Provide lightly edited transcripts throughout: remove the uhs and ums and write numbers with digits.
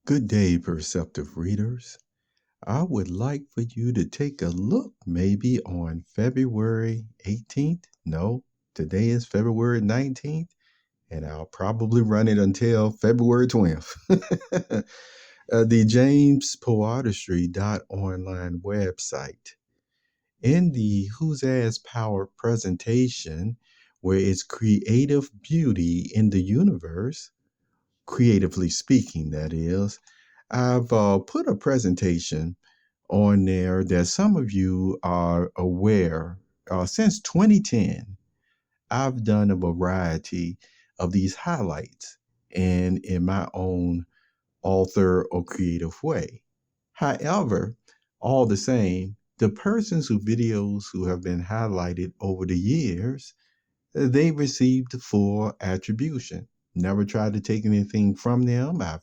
Good day, perceptive readers. I would like for you to take a look maybe on February 18th. No, today is February 19th, and I'll probably run it until February 20th. The jamespoetry.online website. In the Who's Ass Power presentation, where it's creative beauty in the universe, creatively speaking, that is, I've put a presentation on there that some of you are aware. Since 2010, I've done a variety of these highlights and in my own author or creative way. However, all the same, the persons who videos who have been highlighted over the years, they received full attribution. Never tried to take anything from them. I've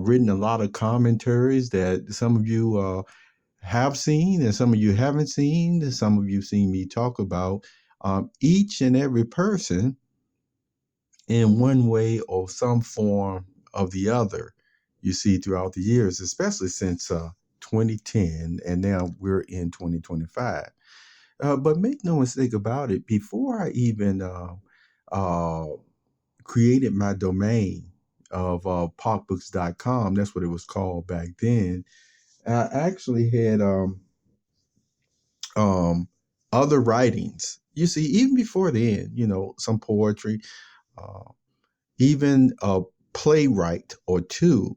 written a lot of commentaries that some of you have seen and some of you haven't seen. Some of you seen me talk about each and every person in one way or some form of the other. You see throughout the years, especially since 2010, and now we're in 2025. But make no mistake about it, before I even uh, created my domain of popbooks.com, that's what it was called back then, I actually had um, other writings. You see, even before then, some poetry, uh, even a playwright or two.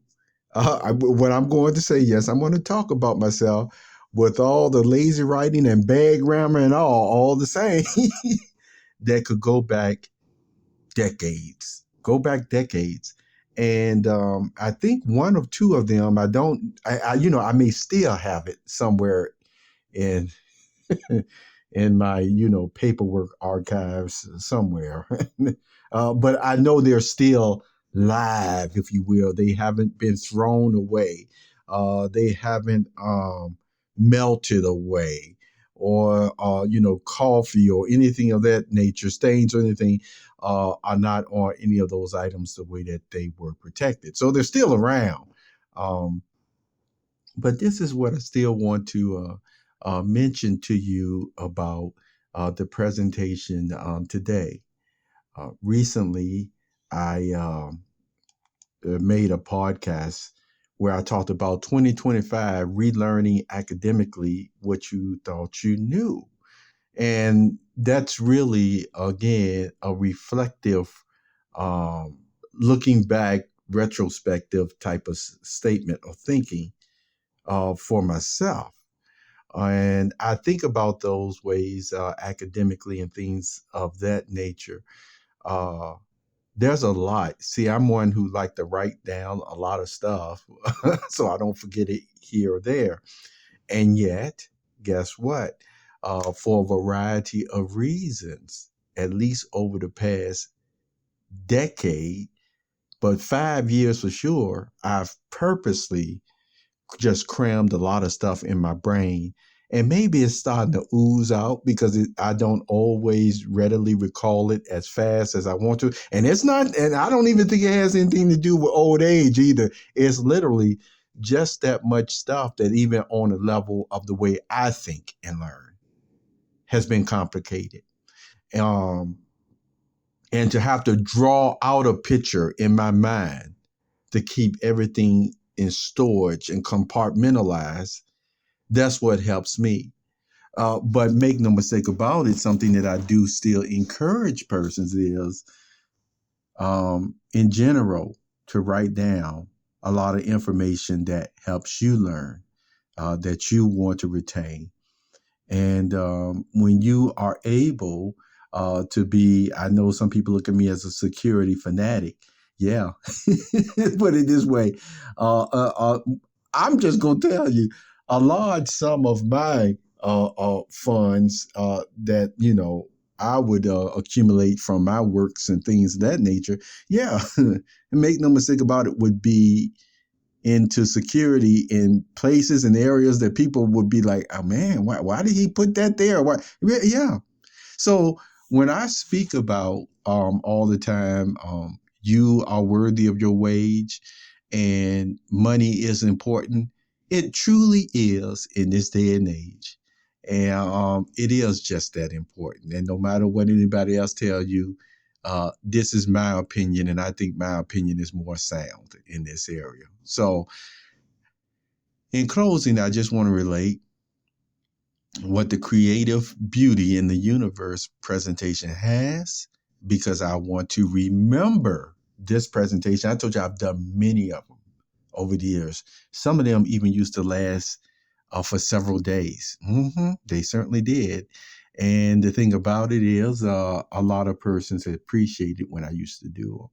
What I'm going to say, yes, I'm going to talk about myself with all the lazy writing and bad grammar and all the same, that could go back decades. And I think one of two of them, I may still have it somewhere in in my paperwork archives somewhere. But I know they're still live, if you will. They haven't been thrown away. They haven't melted away, or coffee or anything of that nature, stains or anything, are not on any of those items the way that they were protected. So they're still around. Um, but this is what I still want to mention to you about the presentation today. Recently, I made a podcast where I talked about 2025 relearning academically what you thought you knew. And that's really, again, a reflective, looking back, retrospective type of statement or thinking for myself. And I think about those ways academically and things of that nature. Uh, there's a lot. See, I'm one who like to write down a lot of stuff so I don't forget it here or there. And yet, guess what? For a variety of reasons, at least over the past decade, but 5 years for sure, I've purposely just crammed a lot of stuff in my brain. And maybe it's starting to ooze out because I don't always readily recall it as fast as I want to. And it's not, and I don't even think it has anything to do with old age either. It's literally just that much stuff that even on the level of the way I think and learn has been complicated. And to have to draw out a picture in my mind to keep everything in storage and compartmentalized, that's what helps me. But make no mistake about it, something that I do still encourage persons is, in general, to write down a lot of information that helps you learn, that you want to retain. And when you are able to be, I know some people look at me as a security fanatic. Yeah, put it this way. I'm just going to tell you, a large sum of my funds that, I would accumulate from my works and things of that nature. Yeah, make no mistake about it, would be into security in places and areas that people would be like, oh man, why did he put that there? Why? Yeah. So when I speak about all the time, you are worthy of your wage, and money is important. It truly is in this day and age. And it is just that important. And no matter what anybody else tells you, this is my opinion. And I think my opinion is more sound in this area. So in closing, I just want to relate what the creative beauty in the universe presentation has, because I want to remember this presentation. I told you I've done many of them over the years. Some of them even used to last for several days. They certainly did. And the thing about it is, a lot of persons appreciated when I used to do them.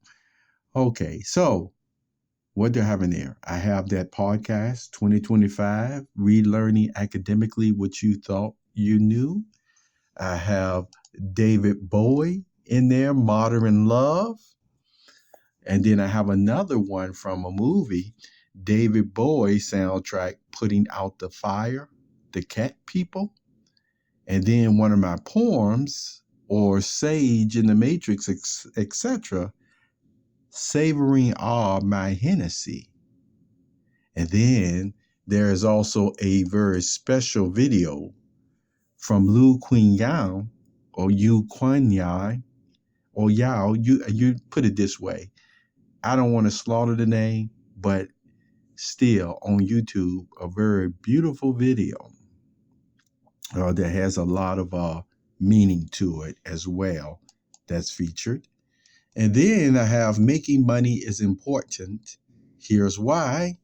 Okay, so what do I have in there? I have that podcast, 2025, Relearning Academically What You Thought You Knew. I have David Bowie in there, Modern Love. And then I have another one from a movie, David Bowie soundtrack, Putting Out the Fire, The Cat People. And then one of my poems, or Sage in the Matrix, etc., Savoring All My Hennessy. And then there is also a very special video from Lu Queen Yang, or Yu Quan Yang, or Yao. You put it this way. I don't want to slaughter the name, but still on YouTube, a very beautiful video that has a lot of meaning to it as well that's featured. And then I have Making Money is Important. Here's why.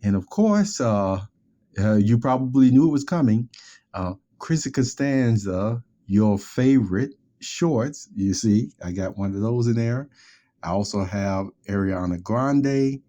And of course, you probably knew it was coming. Chrissy Costanza, your favorite shorts. You see, I got one of those in there. I also have Ariana Grande,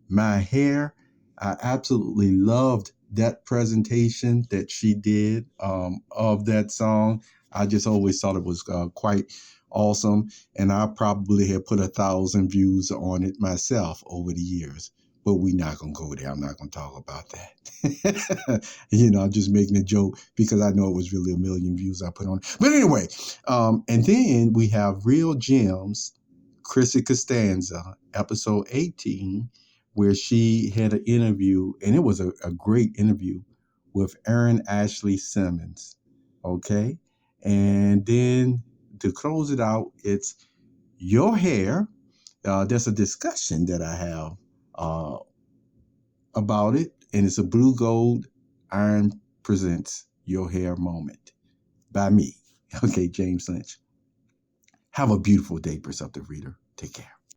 My Hair. I absolutely loved that presentation that she did of that song. I just always thought it was quite awesome. And I probably have put 1,000 views on it myself over the years. But we're not going to go there. I'm not going to talk about that. I'm just making a joke because I know it was really 1 million views I put on it. But anyway, and then we have Real Gems, Chrissy Costanza, episode 18, where she had an interview, and it was a great interview with Aaron Ashley Simmons. Okay. And then to close it out, it's Your Hair. There's a discussion that I have about it, and it's a Blue Gold Iron Presents Your Hair moment by me. Okay, James Lynch. Have a beautiful day, perceptive reader. Take care.